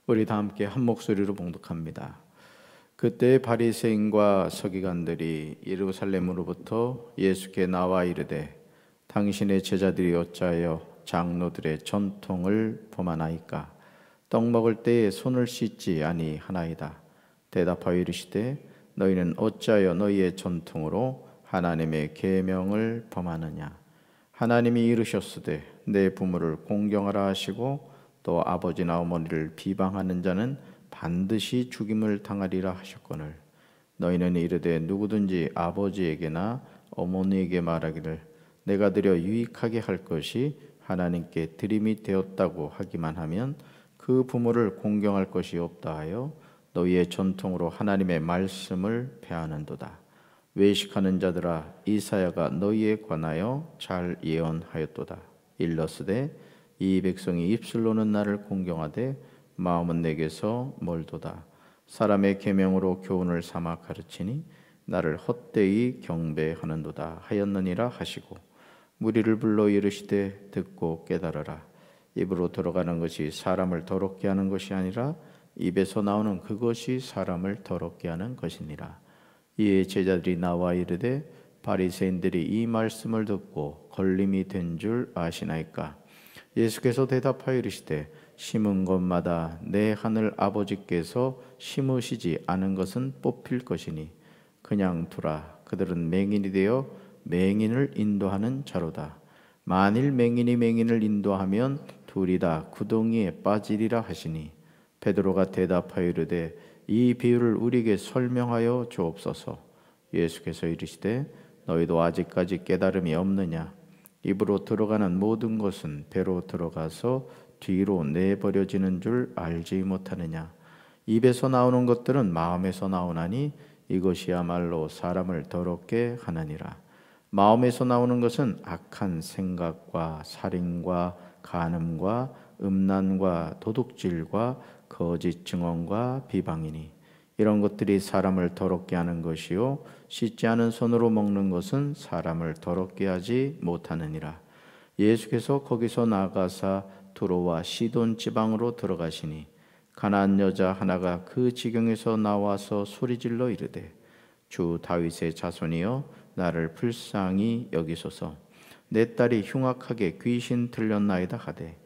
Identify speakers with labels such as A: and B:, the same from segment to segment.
A: 우리 다 함께 한 목소리로 봉독합니다. 그때 바리새인과 서기관들이 예루살렘으로부터 예수께 나와 이르되 당신의 제자들이 어찌하여 장로들의 전통을 범하나이까? 떡 먹을 때에 손을 씻지 아니하나이다. 대답하여 이르시되 너희는 어찌하여 너희의 전통으로 하나님의 계명을 범하느냐? 하나님이 이르셨으되 내 부모를 공경하라 하시고 또 아버지나 어머니를 비방하는 자는 반드시 죽임을 당하리라 하셨거늘 너희는 이르되 누구든지 아버지에게나 어머니에게 말하기를 내가 드려 유익하게 할 것이 하나님께 드림이 되었다고 하기만 하면 그 부모를 공경할 것이 없다 하여 너희의 전통으로 하나님의 말씀을 폐하는도다. 외식하는 자들아 이사야가 너희에 관하여 잘 예언하였도다. 일러스되 이 백성이 입술로는 나를 공경하되 마음은 내게서 멀도다. 사람의 계명으로 교훈을 삼아 가르치니 나를 헛되이 경배하는도다 하였느니라 하시고 무리를 불러 이르시되 듣고 깨달으라. 입으로 들어가는 것이 사람을 더럽게 하는 것이 아니라 입에서 나오는 그것이 사람을 더럽게 하는 것이니라. 이에 제자들이 나와 이르되 바리새인들이 이 말씀을 듣고 걸림이 된 줄 아시나이까? 예수께서 대답하여 이르시되 심은 것마다 내 하늘 아버지께서 심으시지 않은 것은 뽑힐 것이니 그냥 두라. 그들은 맹인이 되어 맹인을 인도하는 자로다. 만일 맹인이 맹인을 인도하면 둘이 다 구덩이에 빠지리라 하시니 베드로가 대답하여 이르되 이 비유를 우리에게 설명하여 주옵소서. 예수께서 이르시되 너희도 아직까지 깨달음이 없느냐? 입으로 들어가는 모든 것은 배로 들어가서 뒤로 내버려지는 줄 알지 못하느냐? 입에서 나오는 것들은 마음에서 나오나니 이것이야말로 사람을 더럽게 하느니라. 마음에서 나오는 것은 악한 생각과 살인과 간음과 음란과 도둑질과 거짓 증언과 비방이니 이런 것들이 사람을 더럽게 하는 것이요 씻지 않은 손으로 먹는 것은 사람을 더럽게 하지 못하느니라. 예수께서 거기서 나가사 두로와 시돈 지방으로 들어가시니 가나안 여자 하나가 그 지경에서 나와서 소리질러 이르되 주 다윗의 자손이여 나를 불쌍히 여기소서. 내 딸이 흉악하게 귀신 들렸나이다 하되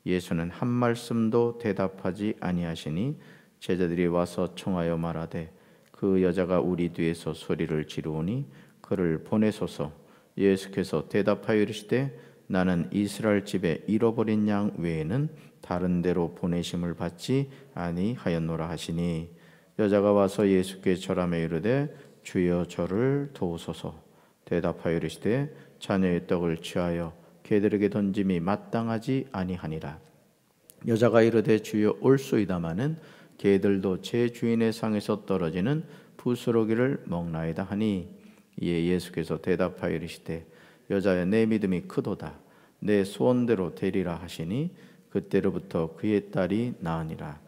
A: 예수는 한 말씀도 대답하지 아니하시니 제자들이 와서 청하여 말하되 그 여자가 우리 뒤에서 소리를 지르오니 그를 보내소서. 예수께서 대답하여 이르시되 나는 이스라엘 집에 잃어버린 양 외에는 다른 데로 보내심을 받지 아니하였노라 하시니 여자가 와서 예수께 절하며 이르되 주여 저를 도우소서. 대답하여 이르시되 자녀의 떡을 취하여 개들에게 던짐이 마땅하지 아니하니라. 여자가 이르되 주여 올소이다마는 개들도 제 주인의 상에서 떨어지는 부스러기를 먹나이다 하니 이에 예수께서 대답하여 이르시되 여자여 내 믿음이 크도다. 내 소원대로 되리라 하시니 그때로부터 그의 딸이 나으니라.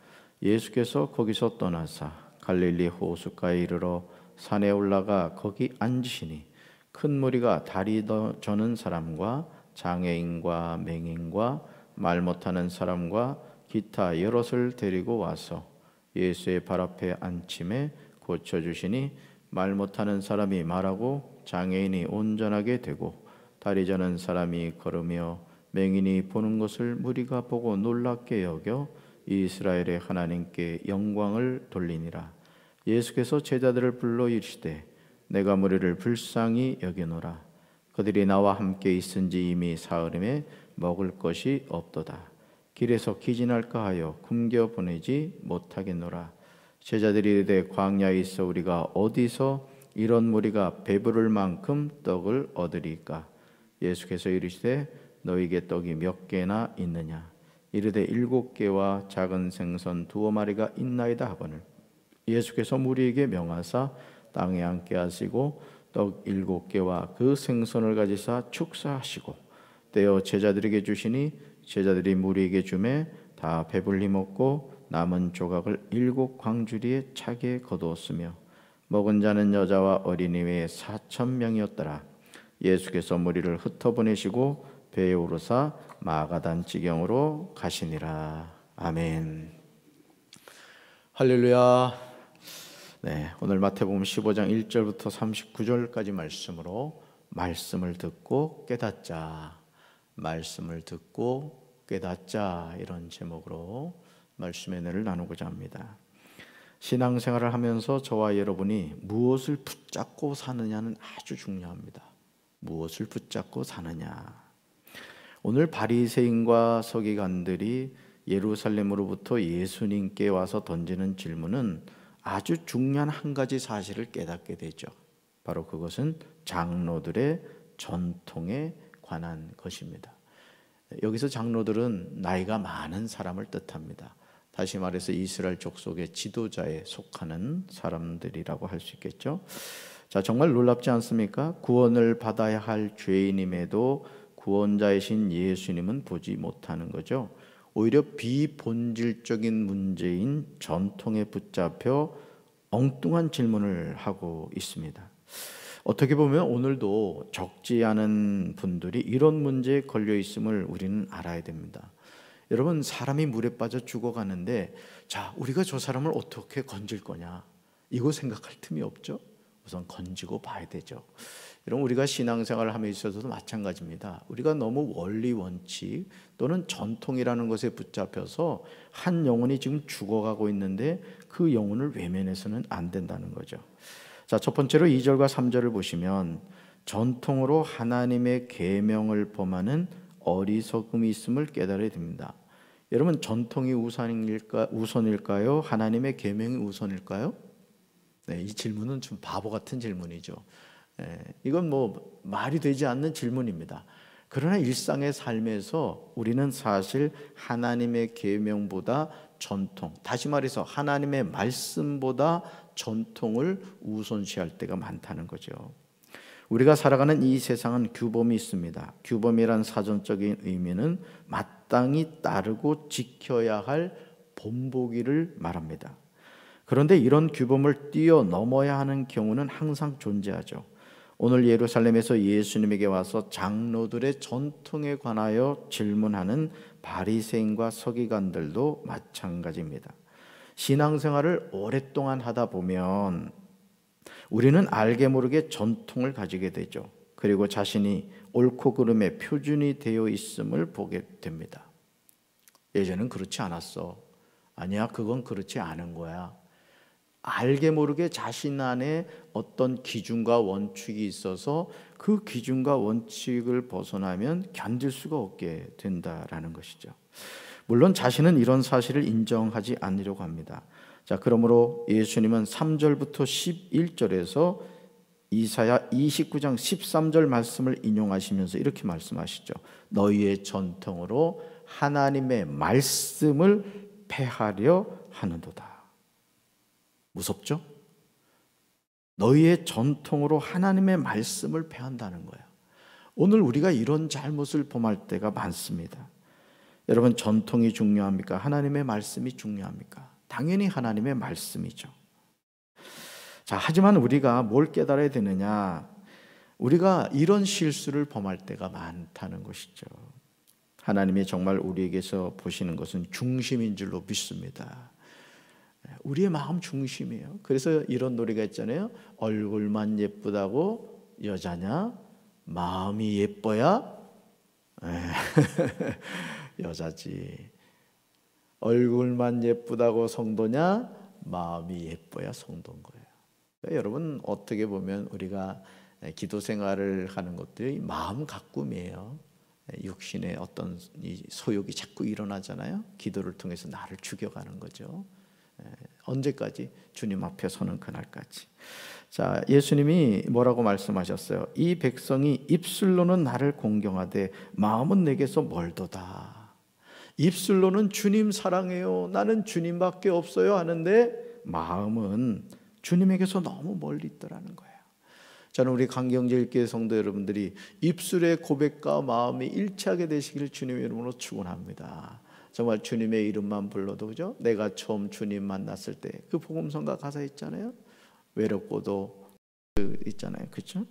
A: 예수께서 거기서 떠나사 갈릴리 호숫가에 이르러 산에 올라가 거기 앉으시니 큰 무리가 다리 저는 사람과 장애인과 맹인과 말 못하는 사람과 기타 여럿을 데리고 와서 예수의 발 앞에 앉힘에 고쳐주시니 말 못하는 사람이 말하고 장애인이 온전하게 되고 다리 저는 사람이 걸으며 맹인이 보는 것을 무리가 보고 놀랍게 여겨 이스라엘의 하나님께 영광을 돌리니라. 예수께서 제자들을 불러 이르시되 내가 무리를 불쌍히 여기노라. 그들이 나와 함께 있은지 이미 사흘임에 먹을 것이 없도다. 길에서 기진할까 하여 굶겨 보내지 못하겠노라. 제자들이 이르되 광야에 있어 우리가 어디서 이런 무리가 배부를 만큼 떡을 얻으리까? 예수께서 이르시되 너희에게 떡이 몇 개나 있느냐? 이르되 7개와 작은 생선 2마리가 있나이다 하거늘 예수께서 무리에게 명하사 땅에 앉게 하시고 떡 7개와 그 생선을 가지사 축사하시고 떼어 제자들에게 주시니 제자들이 무리에게 주매 다 배불리 먹고 남은 조각을 7광주리에 차게 거두었으며 먹은 자는 여자와 어린이 외에 4,000명이었더라. 예수께서 무리를 흩어보내시고 배에 오르사 마가단 지경으로 가시니라. 아멘. 할렐루야. 네, 오늘 마태복음 15장 1절부터 39절까지 말씀으로 말씀을 듣고 깨닫자. 말씀을 듣고 깨닫자. 이런 제목으로 말씀의 은혜를 나누고자 합니다. 신앙생활을 하면서 저와 여러분이 무엇을 붙잡고 사느냐는 아주 중요합니다. 무엇을 붙잡고 사느냐. 오늘 바리새인과 서기관들이 예루살렘으로부터 예수님께 와서 던지는 질문은 아주 중요한 한 가지 사실을 깨닫게 되죠. 바로 그것은 장로들의 전통에 관한 것입니다. 여기서 장로들은 나이가 많은 사람을 뜻합니다. 다시 말해서 이스라엘 족속의 지도자에 속하는 사람들이라고 할 수 있겠죠. 자, 정말 놀랍지 않습니까? 구원을 받아야 할 죄인임에도 구원자이신 예수님은 보지 못하는 거죠. 오히려 비본질적인 문제인 전통에 붙잡혀 엉뚱한 질문을 하고 있습니다. 어떻게 보면 오늘도 적지 않은 분들이 이런 문제에 걸려 있음을 우리는 알아야 됩니다. 여러분, 사람이 물에 빠져 죽어가는데 자, 우리가 저 사람을 어떻게 건질 거냐, 이거 생각할 틈이 없죠. 우선 건지고 봐야 되죠. 여러분, 우리가 신앙생활을 함에 있어서도 마찬가지입니다. 우리가 너무 원리 원칙 또는 전통이라는 것에 붙잡혀서 한 영혼이 지금 죽어가고 있는데 그 영혼을 외면해서는 안 된다는 거죠. 자, 첫 번째로 2절과 3절을 보시면 전통으로 하나님의 계명을 범하는 어리석음이 있음을 깨달아야 됩니다. 여러분, 전통이 우선일까요? 하나님의 계명이 우선일까요? 네, 이 질문은 좀 바보 같은 질문이죠. 이건 뭐 말이 되지 않는 질문입니다. 그러나 일상의 삶에서 우리는 사실 하나님의 계명보다 전통, 다시 말해서 하나님의 말씀보다 전통을 우선시할 때가 많다는 거죠. 우리가 살아가는 이 세상은 규범이 있습니다. 규범이란 사전적인 의미는 마땅히 따르고 지켜야 할 본보기를 말합니다. 그런데 이런 규범을 뛰어넘어야 하는 경우는 항상 존재하죠. 오늘 예루살렘에서 예수님에게 와서 장로들의 전통에 관하여 질문하는 바리새인과 서기관들도 마찬가지입니다. 신앙생활을 오랫동안 하다 보면 우리는 알게 모르게 전통을 가지게 되죠. 그리고 자신이 옳고 그름의 표준이 되어 있음을 보게 됩니다. 예전엔 그렇지 않았어. 아니야, 그건 그렇지 않은 거야. 알게 모르게 자신 안에 어떤 기준과 원칙이 있어서 그 기준과 원칙을 벗어나면 견딜 수가 없게 된다라는 것이죠. 물론 자신은 이런 사실을 인정하지 않으려고 합니다. 자, 그러므로 예수님은 3절부터 11절에서 이사야 29장 13절 말씀을 인용하시면서 이렇게 말씀하시죠. 너희의 전통으로 하나님의 말씀을 폐하려 하는도다. 무섭죠? 너희의 전통으로 하나님의 말씀을 폐한다는 거예요. 오늘 우리가 이런 잘못을 범할 때가 많습니다. 여러분, 전통이 중요합니까? 하나님의 말씀이 중요합니까? 당연히 하나님의 말씀이죠. 자, 하지만 우리가 뭘 깨달아야 되느냐? 우리가 이런 실수를 범할 때가 많다는 것이죠. 하나님이 정말 우리에게서 보시는 것은 중심인 줄로 믿습니다. 우리의 마음 중심이에요. 그래서 이런 노래가 있잖아요. 얼굴만 예쁘다고 여자냐? 마음이 예뻐야 여자지. 얼굴만 예쁘다고 성도냐? 마음이 예뻐야 성도인 거예요. 그러니까 여러분, 어떻게 보면 우리가 기도 생활을 하는 것들이 마음 가꿈이에요. 육신의 어떤 소욕이 자꾸 일어나잖아요. 기도를 통해서 나를 죽여가는 거죠. 언제까지? 주님 앞에 서는 그날까지. 자, 예수님이 뭐라고 말씀하셨어요? 이 백성이 입술로는 나를 공경하되 마음은 내게서 멀도다. 입술로는 주님 사랑해요, 나는 주님밖에 없어요 하는데 마음은 주님에게서 너무 멀리 있더라는 거예요. 저는 우리 강경제일교회 성도 여러분들이 입술의 고백과 마음이 일치하게 되시기를 주님의 이름으로 축원합니다. 정말 주님의 이름만 불러도, 그죠? 내가 처음 주님 만났을 때 그 복음성가 가사 있잖아요. 외롭고도 있잖아요. 그렇죠?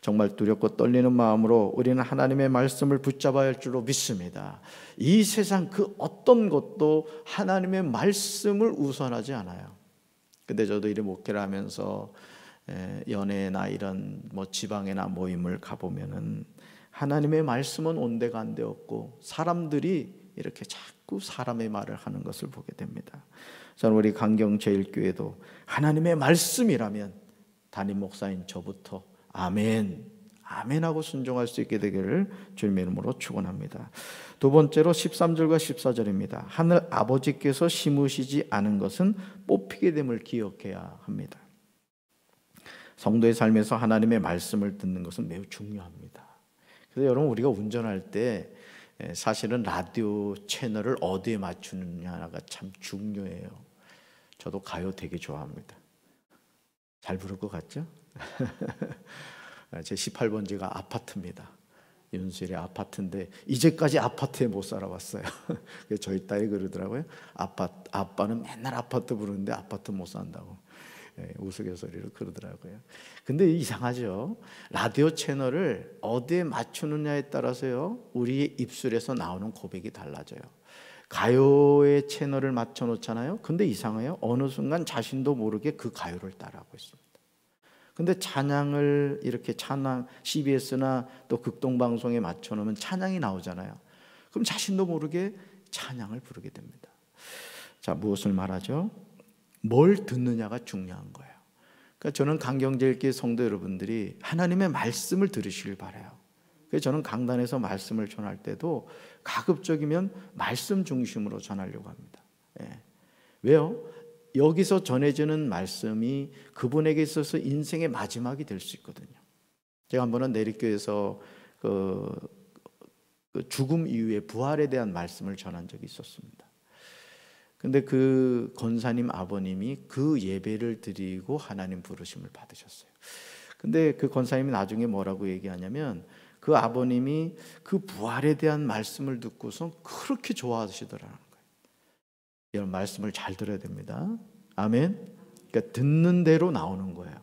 A: 정말 두렵고 떨리는 마음으로 우리는 하나님의 말씀을 붙잡아야 할 줄로 믿습니다. 이 세상 그 어떤 것도 하나님의 말씀을 우선하지 않아요. 근데 저도 이런 목회를 하면서 연애나 이런 지방이나 모임을 가보면은 하나님의 말씀은 온데간데 없고 사람들이 이렇게 자꾸 사람의 말을 하는 것을 보게 됩니다. 저는 우리 강경제일교회도 하나님의 말씀이라면 담임 목사인 저부터 아멘, 아멘하고 순종할 수 있게 되기를 주님의 이름으로 축원합니다. 두 번째로 13절과 14절입니다. 하늘 아버지께서 심으시지 않은 것은 뽑히게 됨을 기억해야 합니다. 성도의 삶에서 하나님의 말씀을 듣는 것은 매우 중요합니다. 그래서 여러분, 우리가 운전할 때 사실은 라디오 채널을 어디에 맞추느냐가 참 중요해요. 저도 가요 되게 좋아합니다. 잘 부를 것 같죠? 제 18번지가 아파트입니다. 윤수일의 아파트인데 이제까지 아파트에 못 살아봤어요. 저희 딸이 그러더라고요. 아빠는 맨날 아파트 부르는데 아파트 못 산다고 우스갯소리로 그러더라고요. 근데 이상하죠. 라디오 채널을 어디에 맞추느냐에 따라서요, 우리의 입술에서 나오는 고백이 달라져요. 가요의 채널을 맞춰 놓잖아요. 근데 이상해요. 어느 순간 자신도 모르게 그 가요를 따라하고 있습니다. 근데 찬양을 이렇게 CBS나 또 극동방송에 맞춰 놓으면 찬양이 나오잖아요. 그럼 자신도 모르게 찬양을 부르게 됩니다. 자, 무엇을 말하죠? 뭘 듣느냐가 중요한 거예요. 그러니까 저는 강경제일교회 성도 여러분들이 하나님의 말씀을 들으시길 바라요. 그래서 저는 강단에서 말씀을 전할 때도 가급적이면 말씀 중심으로 전하려고 합니다. 왜요? 여기서 전해지는 말씀이 그분에게 있어서 인생의 마지막이 될 수 있거든요. 제가 한 번은 내립교회에서 그 죽음 이후에 부활에 대한 말씀을 전한 적이 있었습니다. 근데 그 권사님 아버님이 그 예배를 드리고 하나님 부르심을 받으셨어요. 근데 그 권사님이 나중에 뭐라고 얘기하냐면, 그 아버님이 그 부활에 대한 말씀을 듣고서 그렇게 좋아하시더라는 거예요. 이런 말씀을 잘 들어야 됩니다. 아멘. 그러니까 듣는 대로 나오는 거예요.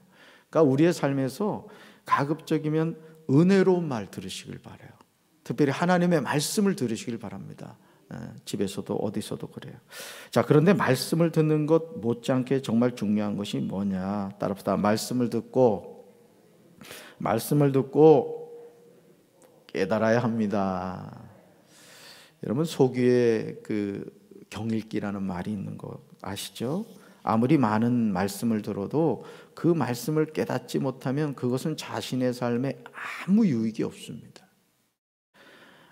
A: 그러니까 우리의 삶에서 가급적이면 은혜로운 말 들으시길 바라요. 특별히 하나님의 말씀을 들으시길 바랍니다. 집에서도 어디서도 그래요. 자, 그런데 말씀을 듣는 것 못지않게 정말 중요한 것이 뭐냐? 따라서 말씀을 듣고 깨달아야 합니다. 여러분, 소규에 그 경읽기라는 말이 있는 거 아시죠? 아무리 많은 말씀을 들어도 그 말씀을 깨닫지 못하면 그것은 자신의 삶에 아무 유익이 없습니다.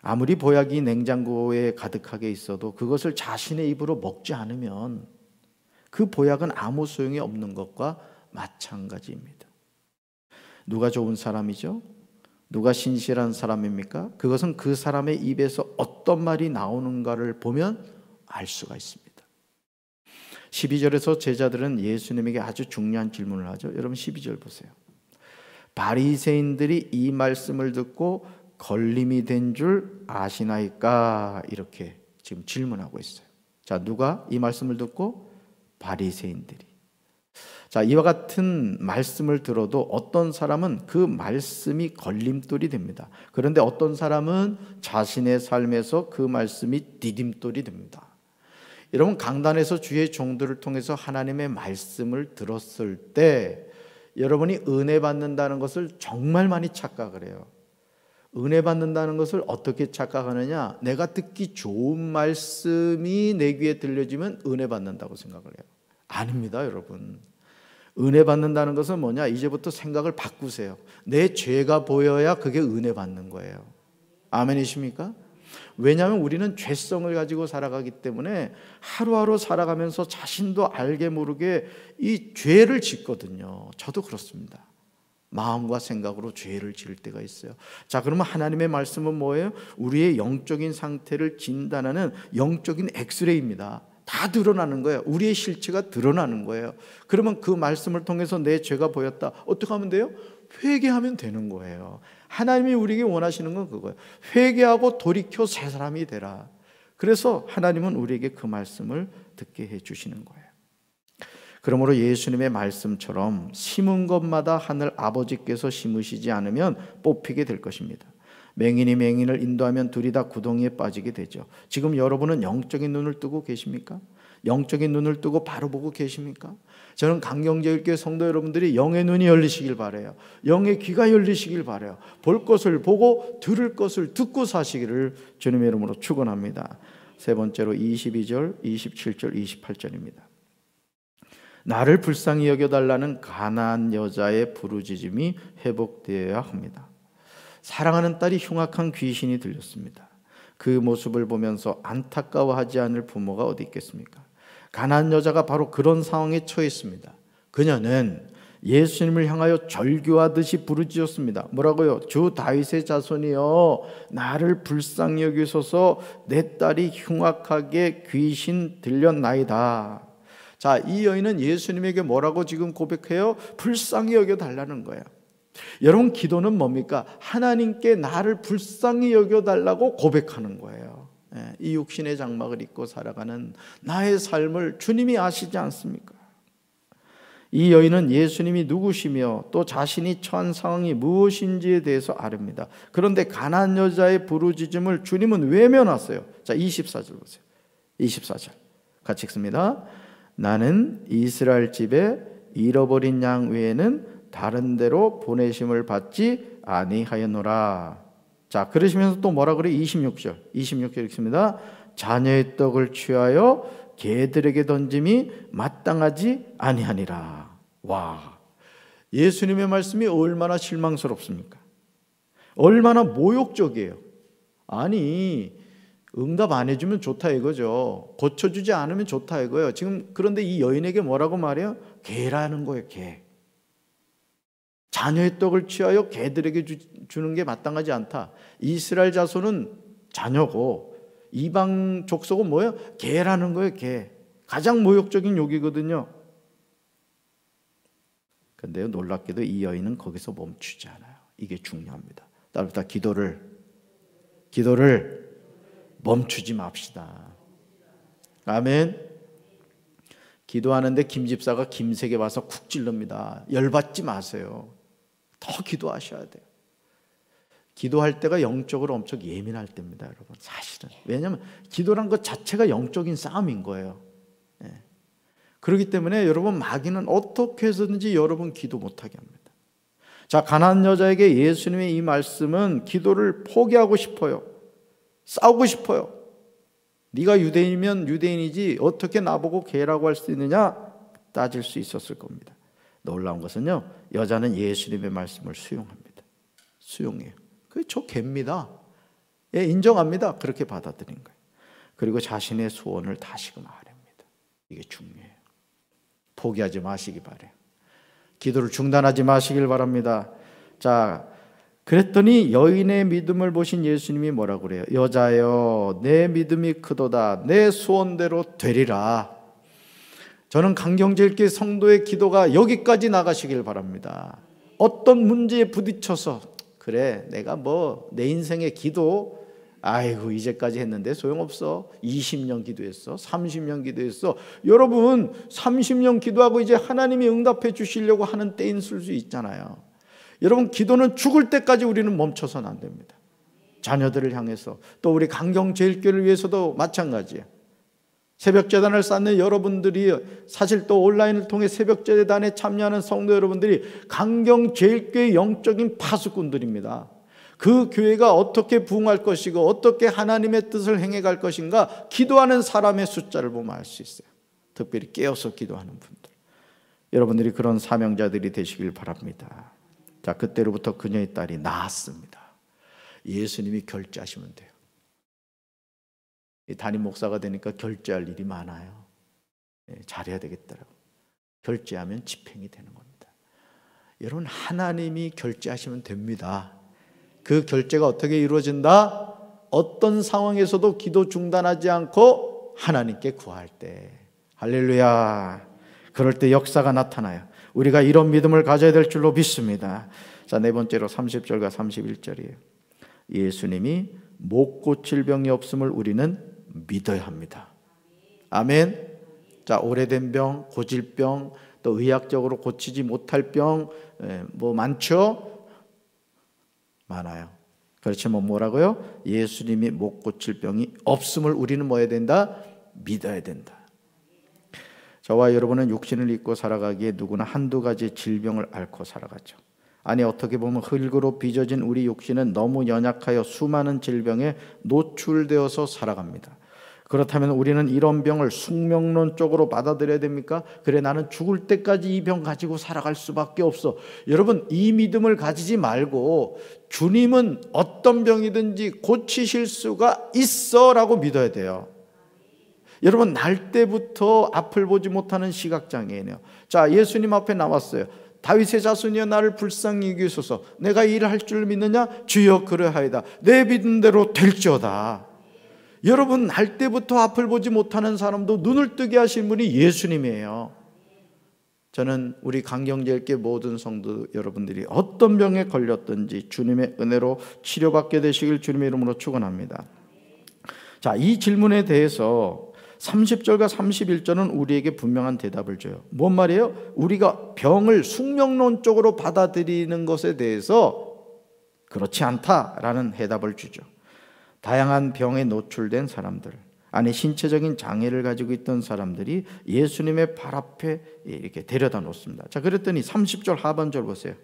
A: 아무리 보약이 냉장고에 가득하게 있어도 그것을 자신의 입으로 먹지 않으면 그 보약은 아무 소용이 없는 것과 마찬가지입니다. 누가 좋은 사람이죠? 누가 신실한 사람입니까? 그것은 그 사람의 입에서 어떤 말이 나오는가를 보면 알 수가 있습니다. 12절에서 제자들은 예수님에게 아주 중요한 질문을 하죠. 여러분 12절 보세요. 바리새인들이 이 말씀을 듣고 걸림이 된 줄 아시나이까? 이렇게 지금 질문하고 있어요. 자, 누가 이 말씀을 듣고? 바리새인들이. 자, 이와 같은 말씀을 들어도 어떤 사람은 그 말씀이 걸림돌이 됩니다. 그런데 어떤 사람은 자신의 삶에서 그 말씀이 디딤돌이 됩니다. 여러분, 강단에서 주의 종들을 통해서 하나님의 말씀을 들었을 때 여러분이 은혜 받는다는 것을 정말 많이 착각을 해요. 은혜 받는다는 것을 어떻게 착각하느냐? 내가 듣기 좋은 말씀이 내 귀에 들려지면 은혜 받는다고 생각을 해요. 아닙니다, 여러분. 은혜 받는다는 것은 뭐냐? 이제부터 생각을 바꾸세요. 내 죄가 보여야 그게 은혜 받는 거예요. 아멘이십니까? 왜냐하면 우리는 죄성을 가지고 살아가기 때문에 하루하루 살아가면서 자신도 알게 모르게 이 죄를 짓거든요. 저도 그렇습니다. 마음과 생각으로 죄를 지을 때가 있어요. 자, 그러면 하나님의 말씀은 뭐예요? 우리의 영적인 상태를 진단하는 영적인 엑스레이입니다. 다 드러나는 거예요. 우리의 실체가 드러나는 거예요. 그러면 그 말씀을 통해서 내 죄가 보였다. 어떻게 하면 돼요? 회개하면 되는 거예요. 하나님이 우리에게 원하시는 건 그거예요. 회개하고 돌이켜 새 사람이 되라. 그래서 하나님은 우리에게 그 말씀을 듣게 해 주시는 거예요. 그러므로 예수님의 말씀처럼 심은 것마다 하늘 아버지께서 심으시지 않으면 뽑히게 될 것입니다. 맹인이 맹인을 인도하면 둘이 다 구덩이에 빠지게 되죠. 지금 여러분은 영적인 눈을 뜨고 계십니까? 영적인 눈을 뜨고 바로 보고 계십니까? 저는 강경제일교회 성도 여러분들이 영의 눈이 열리시길 바라요. 영의 귀가 열리시길 바라요. 볼 것을 보고 들을 것을 듣고 사시기를 주님의 이름으로 축원합니다. 세 번째로 22절, 27절, 28절입니다. 나를 불쌍히 여겨달라는 가난한 여자의 부르짖음이 회복되어야 합니다. 사랑하는 딸이 흉악한 귀신이 들렸습니다. 그 모습을 보면서 안타까워하지 않을 부모가 어디 있겠습니까? 가난한 여자가 바로 그런 상황에 처했습니다. 그녀는 예수님을 향하여 절규하듯이 부르짖었습니다. 뭐라고요? 주 다윗의 자손이여, 나를 불쌍히 여기소서. 내 딸이 흉악하게 귀신 들렸나이다. 자, 이 여인은 예수님에게 뭐라고 지금 고백해요? 불쌍히 여겨달라는 거예요. 여러분, 기도는 뭡니까? 하나님께 나를 불쌍히 여겨달라고 고백하는 거예요. 이 육신의 장막을 입고 살아가는 나의 삶을 주님이 아시지 않습니까? 이 여인은 예수님이 누구시며 또 자신이 처한 상황이 무엇인지에 대해서 아릅니다. 그런데 가난한 여자의 부르짖음을 주님은 외면하세요. 자, 24절 보세요. 24절 같이 읽습니다. 나는 이스라엘 집에 잃어버린 양 외에는 다른 데로 보내심을 받지 아니하였노라. 자, 그러시면서 또 뭐라 그래요? 26절 읽습니다. 자녀의 떡을 취하여 개들에게 던짐이 마땅하지 아니하니라. 와, 예수님의 말씀이 얼마나 실망스럽습니까? 얼마나 모욕적이에요. 아니, 응답 안 해주면 좋다 이거죠. 고쳐주지 않으면 좋다 이거예요. 지금 그런데 이 여인에게 뭐라고 말해요? 개라는 거예요. 개. 자녀의 떡을 취하여 개들에게 주는 게 마땅하지 않다. 이스라엘 자손은 자녀고 이방 족속은 뭐예요? 개라는 거예요. 개. 가장 모욕적인 욕이거든요. 그런데요, 놀랍게도 이 여인은 거기서 멈추지 않아요. 이게 중요합니다. 따라서 기도를 멈추지 맙시다. 아멘. 기도하는데 김 집사가 김세계 와서 쿡 찔릅니다. 열받지 마세요. 더 기도하셔야 돼요. 기도할 때가 영적으로 엄청 예민할 때입니다, 여러분. 사실은. 왜냐하면 기도란 것 자체가 영적인 싸움인 거예요. 그렇기 때문에 여러분, 마귀는 어떻게 해서든지 여러분 기도 못하게 합니다. 자, 가난한 여자에게 예수님의 이 말씀은 기도를 포기하고 싶어요. 싸우고 싶어요. 네가 유대인이면 유대인이지 어떻게 나보고 개라고 할 수 있느냐 따질 수 있었을 겁니다. 놀라운 것은요, 여자는 예수님의 말씀을 수용합니다. 수용해요. 그게 저 개입니다. 예, 인정합니다. 그렇게 받아들인 거예요. 그리고 자신의 소원을 다시금 아뢰입니다. 이게 중요해요. 포기하지 마시기 바래요. 기도를 중단하지 마시길 바랍니다. 자, 그랬더니 여인의 믿음을 보신 예수님이 뭐라고 그래요? 여자여, 내 믿음이 크도다. 내 소원대로 되리라. 저는 강경제일교회 성도의 기도가 여기까지 나가시길 바랍니다. 어떤 문제에 부딪혀서 그래, 내가 뭐 내 인생의 기도, 아이고 이제까지 했는데 소용없어. 20년 기도했어. 30년 기도했어. 여러분, 30년 기도하고 이제 하나님이 응답해 주시려고 하는 때인 수 있잖아요. 여러분, 기도는 죽을 때까지 우리는 멈춰서는 안 됩니다. 자녀들을 향해서, 또 우리 강경제일교회를 위해서도 마찬가지예요. 새벽재단을 쌓는 여러분들이, 사실 또 온라인을 통해 새벽재단에 참여하는 성도 여러분들이 강경제일교회 영적인 파수꾼들입니다. 그 교회가 어떻게 부흥할 것이고 어떻게 하나님의 뜻을 행해갈 것인가 기도하는 사람의 숫자를 보면 알 수 있어요. 특별히 깨어서 기도하는 분들, 여러분들이 그런 사명자들이 되시길 바랍니다. 자, 그때로부터 그녀의 딸이 나았습니다. 예수님이 결제하시면 돼요. 담임 목사가 되니까 결제할 일이 많아요. 잘해야 되겠더라고. 결제하면 집행이 되는 겁니다. 여러분, 하나님이 결제하시면 됩니다. 그 결제가 어떻게 이루어진다? 어떤 상황에서도 기도 중단하지 않고 하나님께 구할 때. 할렐루야. 그럴 때 역사가 나타나요. 우리가 이런 믿음을 가져야 될 줄로 믿습니다. 자, 네 번째로 30절과 31절이에요. 예수님이 못 고칠 병이 없음을 우리는 믿어야 합니다. 아멘. 자, 오래된 병, 고질병, 또 의학적으로 고치지 못할 병, 뭐 많죠? 많아요. 그렇지만 뭐라고요? 예수님이 못 고칠 병이 없음을 우리는 뭐 해야 된다? 믿어야 된다. 저와 여러분은 육신을 입고 살아가기에 누구나 한두 가지 질병을 앓고 살아가죠. 아니, 어떻게 보면 흙으로 빚어진 우리 육신은 너무 연약하여 수많은 질병에 노출되어서 살아갑니다. 그렇다면 우리는 이런 병을 숙명론적으로 받아들여야 됩니까? 그래, 나는 죽을 때까지 이 병 가지고 살아갈 수밖에 없어. 여러분, 이 믿음을 가지지 말고 주님은 어떤 병이든지 고치실 수가 있어 라고 믿어야 돼요. 여러분, 날 때부터 앞을 보지 못하는 시각장애인이에요. 자, 예수님 앞에 나왔어요. 다윗의 자손이여 나를 불쌍히 여기소서. 내가 일을 할 줄 믿느냐? 주여 그러하이다. 내 믿은 대로 될지어다. 여러분, 날 때부터 앞을 보지 못하는 사람도 눈을 뜨게 하신 분이 예수님이에요. 저는 우리 강경제일교 모든 성도 여러분들이 어떤 병에 걸렸든지 주님의 은혜로 치료받게 되시길 주님의 이름으로 축원합니다. 자, 이 질문에 대해서 30절과 31절은 우리에게 분명한 대답을 줘요. 뭔 말이에요? 우리가 병을 숙명론적으로 받아들이는 것에 대해서 그렇지 않다라는 해답을 주죠. 다양한 병에 노출된 사람들, 아니 신체적인 장애를 가지고 있던 사람들이 예수님의 발 앞에 이렇게 데려다 놓습니다. 자, 그랬더니 30절 하반절 보세요.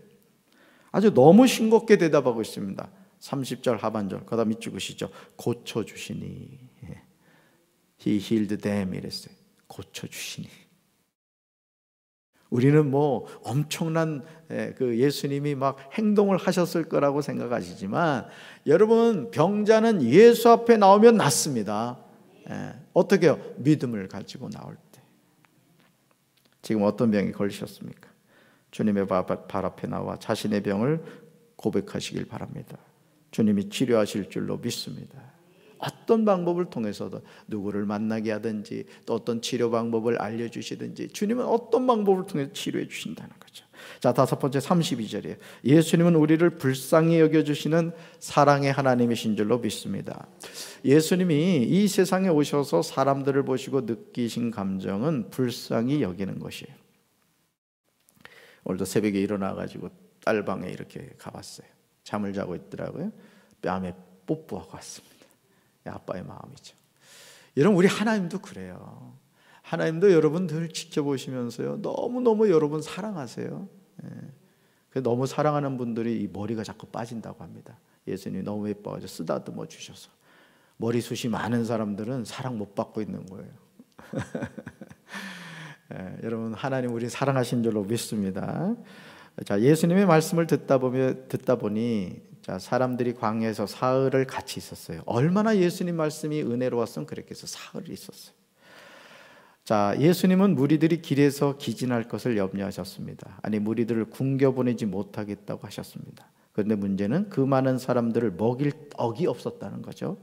A: 아주 너무 싱겁게 대답하고 있습니다. 30절 하반절, 그 다음 이 찍으시죠. 고쳐주시니. He healed them 이랬어요. 고쳐주시니. 우리는 뭐 엄청난 그 예수님이 막 행동을 하셨을 거라고 생각하시지만, 여러분, 병자는 예수 앞에 나오면 낫습니다. 어떻게 해요? 믿음을 가지고 나올 때. 지금 어떤 병이 걸리셨습니까? 주님의 발 앞에 나와 자신의 병을 고백하시길 바랍니다. 주님이 치료하실 줄로 믿습니다. 어떤 방법을 통해서도 누구를 만나게 하든지 또 어떤 치료 방법을 알려주시든지 주님은 어떤 방법을 통해서 치료해 주신다는 거죠. 자, 다섯 번째 32절이에요. 예수님은 우리를 불쌍히 여겨주시는 사랑의 하나님이신 줄로 믿습니다. 예수님이 이 세상에 오셔서 사람들을 보시고 느끼신 감정은 불쌍히 여기는 것이에요. 오늘도 새벽에 일어나가지고 딸 방에 이렇게 가봤어요. 잠을 자고 있더라고요. 뺨에 뽀뽀하고 왔습니다. 아빠의 마음이죠. 여러분, 우리 하나님도 그래요. 하나님도 여러분 늘 지켜보시면서요, 너무너무 여러분 사랑하세요. 너무 사랑하는 분들이 이 머리가 자꾸 빠진다고 합니다. 예수님이 너무 예뻐가지고 쓰다듬어 주셔서. 머리숱이 많은 사람들은 사랑 못 받고 있는 거예요. 여러분, 하나님 우리 사랑하신 줄로 믿습니다. 자, 예수님의 말씀을 듣다 보니 자, 사람들이 광야에서 사흘을 같이 있었어요. 얼마나 예수님 말씀이 은혜로웠으면 그랬겠어요. 사흘이 있었어요. 자, 예수님은 무리들이 길에서 기진할 것을 염려하셨습니다. 아니, 무리들을 굶겨보내지 못하겠다고 하셨습니다. 그런데 문제는 그 많은 사람들을 먹일 떡이 없었다는 거죠.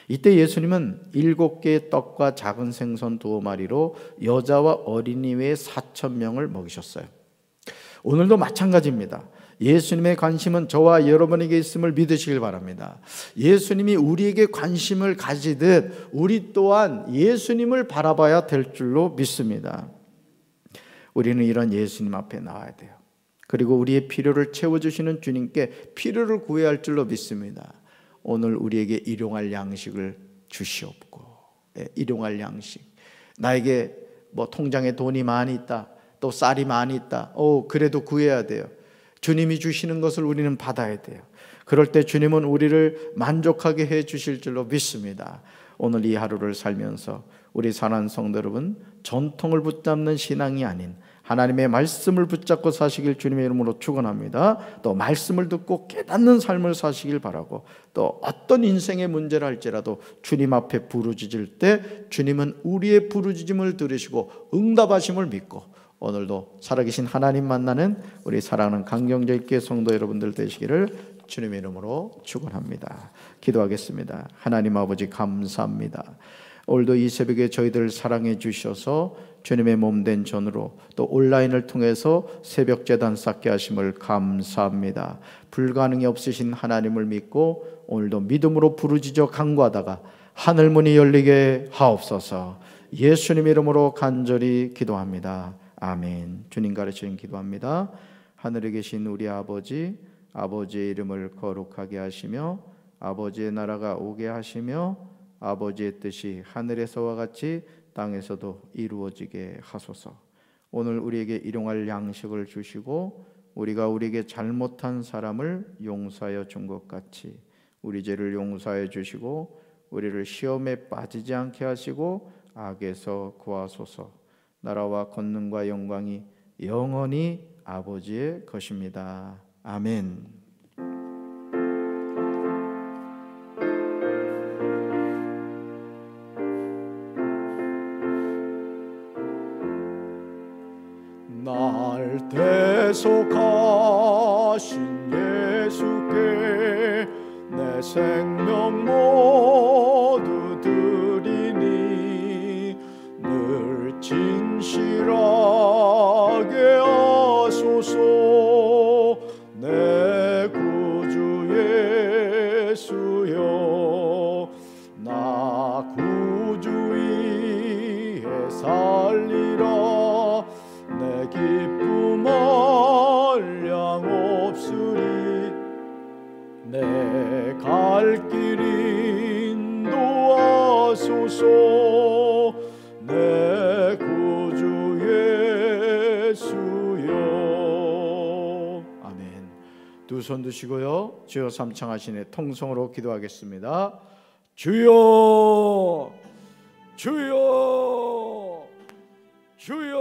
A: 이때 예수님은 7개의 떡과 작은 생선 2마리로 여자와 어린이 외에 4,000명을 먹이셨어요. 오늘도 마찬가지입니다. 예수님의 관심은 저와 여러분에게 있음을 믿으시길 바랍니다. 예수님이 우리에게 관심을 가지듯 우리 또한 예수님을 바라봐야 될 줄로 믿습니다. 우리는 이런 예수님 앞에 나와야 돼요. 그리고 우리의 필요를 채워주시는 주님께 필요를 구해야 할 줄로 믿습니다. 오늘 우리에게 일용할 양식을 주시옵고, 일용할 양식. 나에게 뭐 통장에 돈이 많이 있다, 또 쌀이 많이 있다. 그래도 구해야 돼요. 주님이 주시는 것을 우리는 받아야 돼요. 그럴 때 주님은 우리를 만족하게 해 주실 줄로 믿습니다. 오늘 이 하루를 살면서 우리 사랑하는 성도 여러분, 전통을 붙잡는 신앙이 아닌 하나님의 말씀을 붙잡고 사시길 주님의 이름으로 축원합니다. 또 말씀을 듣고 깨닫는 삶을 사시길 바라고, 또 어떤 인생의 문제를 할지라도 주님 앞에 부르짖을 때 주님은 우리의 부르짖음을 들으시고 응답하심을 믿고, 오늘도 살아계신 하나님 만나는 우리 사랑하는 강경제일교회 성도 여러분들 되시기를 주님의 이름으로 축원합니다. 기도하겠습니다. 하나님 아버지, 감사합니다. 오늘도 이 새벽에 저희들 사랑해 주셔서 주님의 몸된 전으로 또 온라인을 통해서 새벽 제단 쌓게 하심을 감사합니다. 불가능이 없으신 하나님을 믿고 오늘도 믿음으로 부르짖어 간구하다가 하늘문이 열리게 하옵소서. 예수님 이름으로 간절히 기도합니다. 아멘. 주님 가르치는 기도합니다. 하늘에 계신 우리 아버지, 아버지의 이름을 거룩하게 하시며 아버지의 나라가 오게 하시며 아버지의 뜻이 하늘에서와 같이 땅에서도 이루어지게 하소서. 오늘 우리에게 일용할 양식을 주시고 우리가 우리에게 잘못한 사람을 용서하여 준 것 같이 우리 죄를 용서하여 주시고 우리를 시험에 빠지지 않게 하시고 악에서 구하소서. 나라와 권능과 영광이 영원히 아버지의 것입니다. 아멘.
B: 날 대속하신 예수께 내 생명 모두 드리니 늘 진실하게 하소서. 내 구주 예수여, 나 구주 위에 살리라. 내 기쁨 한량 없으리. 내 갈 길 인도하소서. 내 구주 예수여.
A: 아멘. 두 손 드시고요, 주여 삼창하시네 통성으로 기도하겠습니다.
B: 주여, 주여, 주여.